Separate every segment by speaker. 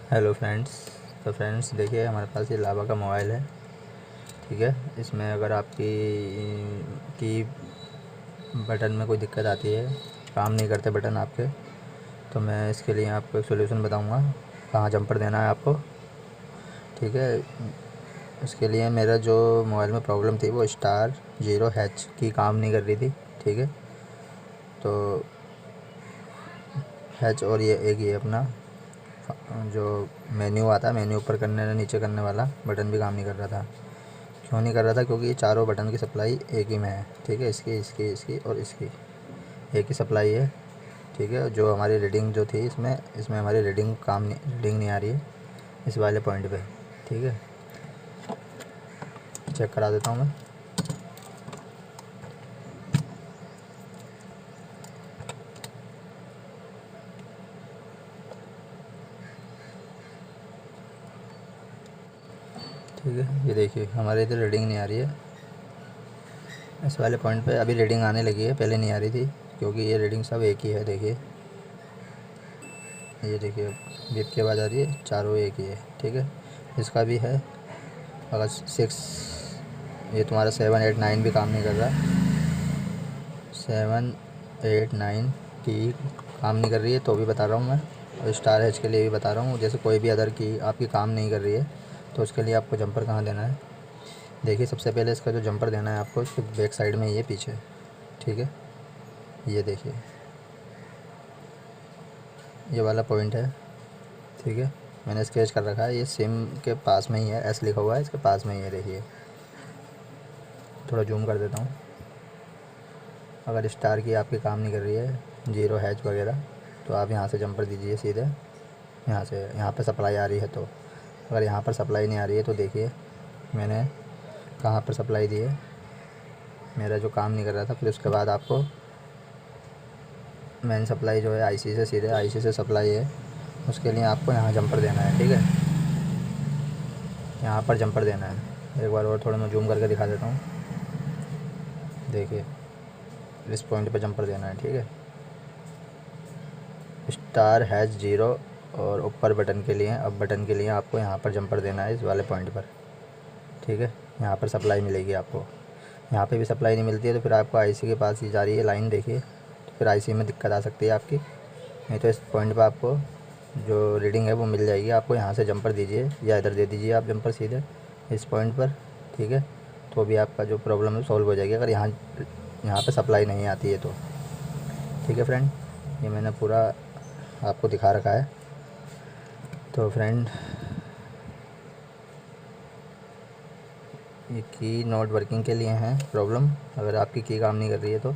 Speaker 1: Hello friends. तो friends देखिए, हमारे पास ये लावा का मोबाइल है। ठीक है, इसमें अगर आपकी की बटन में कोई दिक्कत आती है, काम नहीं करते बटन आपके, तो मैं इसके लिए आपको एक सोल्यूशन बताऊंगा कहाँ जंपर देना है आपको। ठीक है, इसके लिए मेरा जो मोबाइल में प्रॉब्लम थी वो *0H की काम नहीं कर रही थी। ठीक है, तो हैच और ये एक ये अपना जो मेन्यू आता है, मेन्यू ऊपर करने नीचे करने वाला बटन भी काम नहीं कर रहा था। क्यों नहीं कर रहा था? क्योंकि ये चारों बटन की सप्लाई एक ही में है। ठीक है, इसकी इसकी इसकी और इसकी एक ही सप्लाई है। ठीक है, जो हमारी रीडिंग जो थी इसमें इसमें हमारी रीडिंग नहीं आ रही है इस वाले पॉइंट पे। ठीक है, चेक करा देता हूँ मैं। ठीक है, ये देखिए हमारे इधर रीडिंग नहीं आ रही है इस वाले पॉइंट पे। अभी रीडिंग आने लगी है, पहले नहीं आ रही थी क्योंकि ये रीडिंग सब एक ही है। देखिए, ये देखिए बीप की आवाज़ आ रही है, चारों एक ही है। ठीक है, इसका भी है। अगर 6 ये तुम्हारा 7 8 9 भी काम नहीं कर रहा। 7 8 9 की काम नहीं कर रही है तो भी बता रहा हूँ मैं, और *H के लिए भी बता रहा हूँ। जैसे कोई भी अदर की आपकी काम नहीं कर रही है तो उसके लिए आपको जंपर कहाँ देना है। देखिए, सबसे पहले इसका जो जंपर देना है आपको, इसके बैक साइड में, ये पीछे। ठीक है, ये देखिए ये वाला पॉइंट है। ठीक है, मैंने स्केच कर रखा है, ये सिम के पास में ही है, एस लिखा हुआ है इसके पास में ही है। देखिए, थोड़ा जूम कर देता हूँ। अगर स्टार की आपकी काम नहीं कर रही है, 0H वगैरह, तो आप यहाँ से जंपर दीजिए सीधे। यहाँ से यहाँ पर सप्लाई आ रही है तो, अगर यहाँ पर सप्लाई नहीं आ रही है तो देखिए मैंने कहाँ पर सप्लाई दी है, मेरा जो काम नहीं कर रहा था। फिर उसके बाद आपको मेन सप्लाई जो है आईसी से, सीधे आईसी से सप्लाई है, उसके लिए आपको यहाँ जंपर देना है। ठीक है, यहाँ पर जंपर देना है। एक बार और थोड़ा मैं जूम करके दिखा देता हूँ। देखिए, इस पॉइंट पे जंपर देना है। ठीक है, *0 और ऊपर बटन के लिए, अब बटन के लिए आपको यहाँ पर जंपर देना है, इस वाले पॉइंट पर। ठीक है, यहाँ पर सप्लाई मिलेगी आपको। यहाँ पे भी सप्लाई नहीं मिलती है तो फिर आपको आईसी के पास ही जा रही है लाइन। देखिए, तो फिर आईसी में दिक्कत आ सकती है आपकी। नहीं तो इस पॉइंट पर आपको जो रीडिंग है वो मिल जाएगी। आपको यहाँ से जंपर दीजिए या इधर दे दीजिए आप जंपर सीधे इस पॉइंट पर। ठीक है, तो भी आपका जो प्रॉब्लम है सॉल्व हो जाएगी, अगर यहाँ पे सप्लाई नहीं आती है तो। ठीक है फ्रेंड, ये मैंने पूरा आपको दिखा रखा है। तो फ्रेंड, ये की नॉट वर्किंग के लिए है प्रॉब्लम। अगर आपकी की काम नहीं कर रही है तो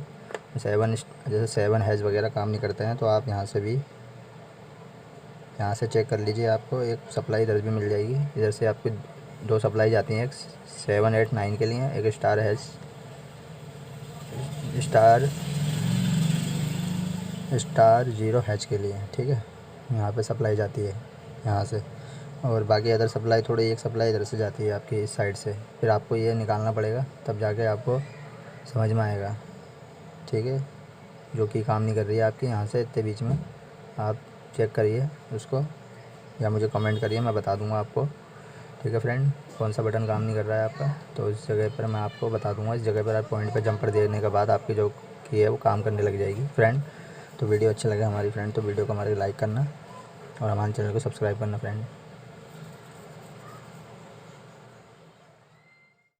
Speaker 1: जैसे 7H वगैरह काम नहीं करते हैं तो आप यहाँ से भी यहाँ से चेक कर लीजिए। आपको एक सप्लाई इधर भी मिल जाएगी। इधर से आपकी 2 सप्लाई जाती हैं, एक 7 8 9 के लिए, एक *0H के लिए। ठीक है, यहाँ पे सप्लाई जाती है यहाँ से, और बाकी अदर सप्लाई थोड़ी, एक सप्लाई इधर से जाती है आपकी इस साइड से। फिर आपको ये निकालना पड़ेगा, तब जाके आपको समझ में आएगा। ठीक है, जो कि काम नहीं कर रही है आपकी यहाँ से इतने बीच में, आप चेक करिए उसको या मुझे कमेंट करिए, मैं बता दूंगा आपको। ठीक है फ्रेंड, कौन सा बटन काम नहीं कर रहा है आपका, तो इस जगह पर मैं आपको बता दूंगा। इस जगह पर आप पॉइंट पर जंपर देने के बाद आपकी जो की है वो काम करने लग जाएगी फ्रेंड। तो वीडियो अच्छा लगा हमारी फ्रेंड, तो वीडियो को हमारे लाइक करना और हमारे चैनल को सब्सक्राइब करना फ्रेंड।